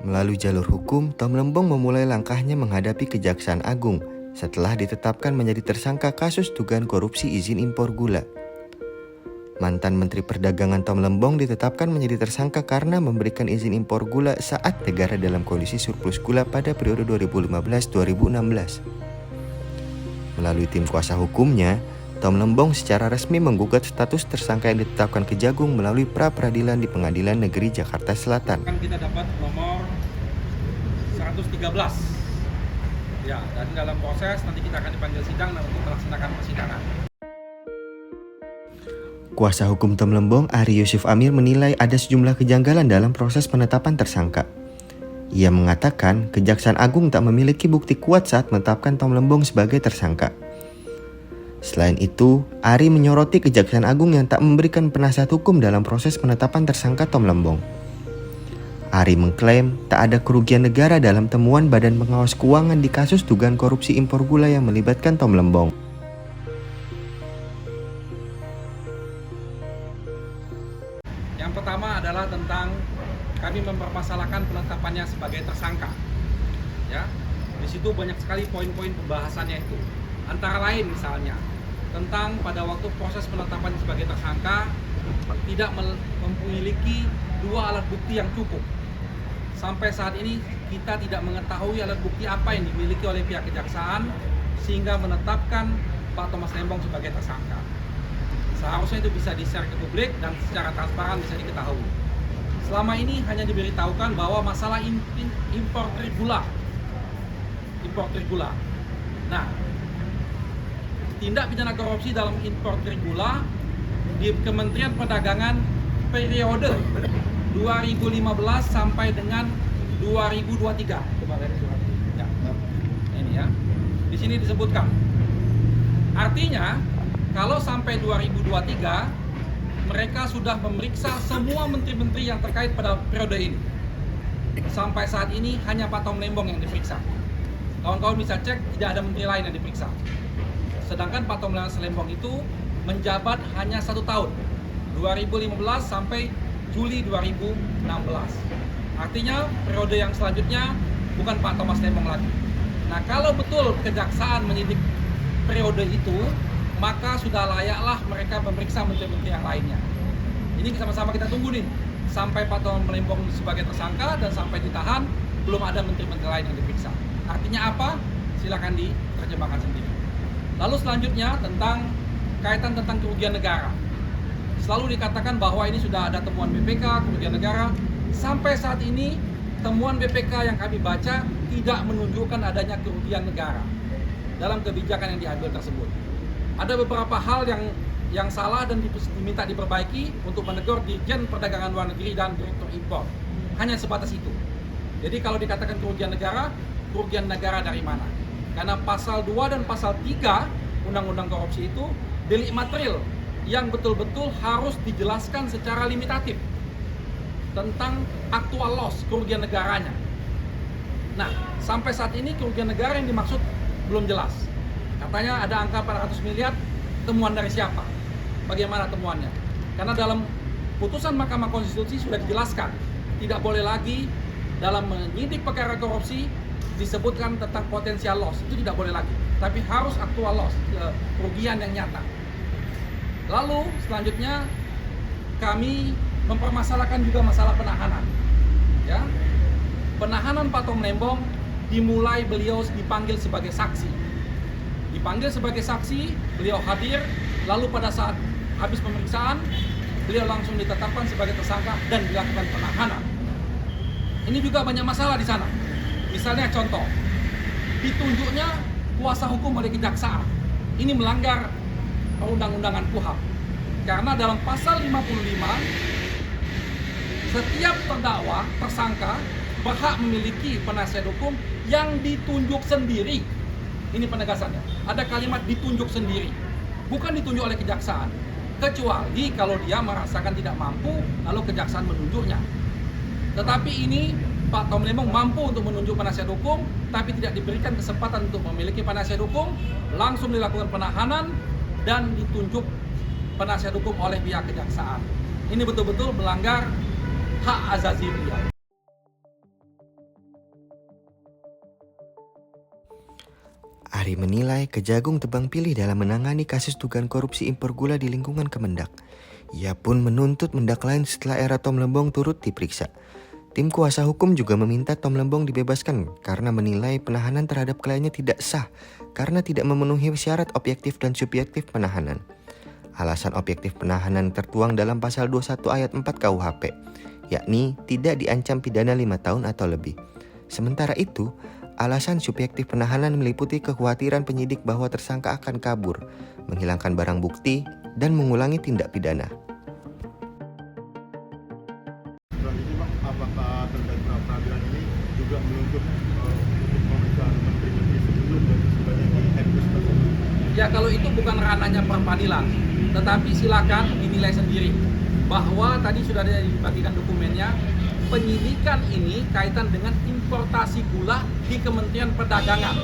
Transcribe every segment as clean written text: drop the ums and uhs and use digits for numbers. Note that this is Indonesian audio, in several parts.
Melalui jalur hukum, Tom Lembong memulai langkahnya menghadapi Kejaksaan Agung setelah ditetapkan menjadi tersangka kasus dugaan korupsi izin impor gula. Mantan Menteri Perdagangan Tom Lembong ditetapkan menjadi tersangka karena memberikan izin impor gula saat negara dalam kondisi surplus gula pada periode 2015-2016. Melalui tim kuasa hukumnya, Tom Lembong secara resmi menggugat status tersangka yang ditetapkan Kejagung melalui pra-peradilan di Pengadilan Negeri Jakarta Selatan. Kita dapat nomor 113. Ya, dan dalam proses nanti kita akan dipanggil sidang dan untuk melaksanakan persidangan. Kuasa hukum Tom Lembong, Ari Yusuf Amir, menilai ada sejumlah kejanggalan dalam proses penetapan tersangka. Ia mengatakan Kejaksaan Agung tak memiliki bukti kuat saat menetapkan Tom Lembong sebagai tersangka. Selain itu, Ari menyoroti Kejaksaan Agung yang tak memberikan penasihat hukum dalam proses penetapan tersangka Tom Lembong. Ari mengklaim tak ada kerugian negara dalam temuan Badan Pengawas Keuangan di kasus dugaan korupsi impor gula yang melibatkan Tom Lembong. Yang pertama adalah tentang kami mempermasalahkan penetapannya sebagai tersangka. Ya, di situ banyak sekali poin-poin pembahasannya itu. Antara lain misalnya tentang pada waktu proses penetapan sebagai tersangka tidak memiliki dua alat bukti yang cukup. Sampai saat ini kita tidak mengetahui alat bukti apa yang dimiliki oleh pihak kejaksaan sehingga menetapkan Pak Thomas Lembong sebagai tersangka. Seharusnya itu bisa di-share ke publik dan secara transparan bisa diketahui. Selama ini hanya diberitahukan bahwa masalah impor gula. Nah, tindak pidana korupsi dalam impor gula di Kementerian Perdagangan periode 2015 sampai dengan 2023. Ya. Ini ya. Di sini disebutkan. Artinya, kalau sampai 2023 mereka sudah memeriksa semua menteri-menteri yang terkait pada periode ini. Sampai saat ini hanya Pak Tom Lembong yang diperiksa. Kawan-kawan bisa cek, tidak ada menteri lain yang diperiksa. Sedangkan Pak Tom Lembong itu menjabat hanya 1 tahun, 2015 sampai Juli 2016. Artinya periode yang selanjutnya bukan Pak Thomas Lembong lagi. Nah, kalau betul kejaksaan menyidik periode itu, maka sudah layaklah mereka memeriksa menteri-menteri yang lainnya. Ini sama-sama kita tunggu nih, sampai Pak Tom Lembong sebagai tersangka dan sampai ditahan, belum ada menteri-menteri lain yang diperiksa. Artinya apa? Silakan diterjemahkan sendiri. Lalu selanjutnya tentang kaitan tentang kerugian negara. Selalu dikatakan bahwa ini sudah ada temuan BPK, kerugian negara. Sampai saat ini, temuan BPK yang kami baca tidak menunjukkan adanya kerugian negara dalam kebijakan yang diambil tersebut. Ada beberapa hal yang salah dan diminta diperbaiki untuk menegur Dirjen Perdagangan Luar Negeri dan Direktur Impor. Hanya sebatas itu. Jadi kalau dikatakan kerugian negara dari mana? Karena pasal 2 dan pasal 3 Undang-Undang Korupsi itu delik material yang betul-betul harus dijelaskan secara limitatif tentang aktual loss, kerugian negaranya. Nah, sampai saat ini kerugian negara yang dimaksud belum jelas. Katanya ada angka 400 miliar, temuan dari siapa? Bagaimana temuannya? Karena dalam putusan Mahkamah Konstitusi sudah dijelaskan, tidak boleh lagi dalam menyidik perkara korupsi disebutkan tentang potensial loss, itu tidak boleh lagi. Tapi harus aktual loss, kerugian yang nyata. Lalu selanjutnya kami mempermasalahkan juga masalah penahanan. Ya, penahanan Pak Tom Lembong dimulai beliau dipanggil sebagai saksi. Dipanggil sebagai saksi, beliau hadir, lalu pada saat habis pemeriksaan, beliau langsung ditetapkan sebagai tersangka dan dilakukan penahanan. Ini juga banyak masalah di sana. Misalnya contoh, ditunjuknya kuasa hukum oleh kejaksaan. Ini melanggar perundang-undangan KUHP. Karena dalam pasal 55, setiap terdakwa, tersangka, berhak memiliki penasihat hukum yang ditunjuk sendiri. Ini penegasannya. Ada kalimat ditunjuk sendiri, bukan ditunjuk oleh kejaksaan. Kecuali kalau dia merasakan tidak mampu, lalu kejaksaan menunjuknya. Tetapi ini Pak Tom Lembong mampu untuk menunjuk penasihat hukum, tapi tidak diberikan kesempatan untuk memiliki penasihat hukum, langsung dilakukan penahanan dan ditunjuk penasihat hukum oleh pihak kejaksaan. Ini betul-betul melanggar hak azazi beliau. Ari menilai Kejagung tebang pilih dalam menangani kasus dugaan korupsi impor gula di lingkungan Kemendak. Ia pun menuntut Mendak lain setelah era Tom Lembong turut diperiksa. Tim kuasa hukum juga meminta Tom Lembong dibebaskan karena menilai penahanan terhadap kliennya tidak sah karena tidak memenuhi syarat objektif dan subjektif penahanan. Alasan objektif penahanan tertuang dalam pasal 21 ayat 4 KUHP, yakni tidak diancam pidana 5 tahun atau lebih. Sementara itu, alasan subjektif penahanan meliputi kekhawatiran penyidik bahwa tersangka akan kabur, menghilangkan barang bukti, dan mengulangi tindak pidana. Ini Pak, apakah terkait pra-peradilan ini juga menuntut pemeriksaan menteri-menteri sebelum dan sebanyak di MPus tersebut? Ya kalau itu bukan ranahnya peradilan, tetapi silakan dinilai sendiri bahwa tadi sudah ada dibagikan dokumennya. Penyidikan ini kaitan dengan importasi gula di Kementerian Perdagangan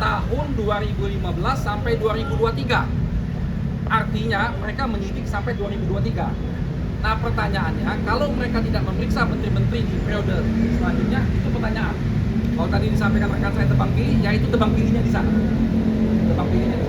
tahun 2015 sampai 2023. Artinya mereka menyidik sampai 2023. Nah pertanyaannya, kalau mereka tidak memeriksa menteri-menteri di periode selanjutnya, itu pertanyaan. Kalau tadi disampaikan rekan saya tebang pilih, ya itu tebang pilihnya di sana. Tebang pilihnya di sana.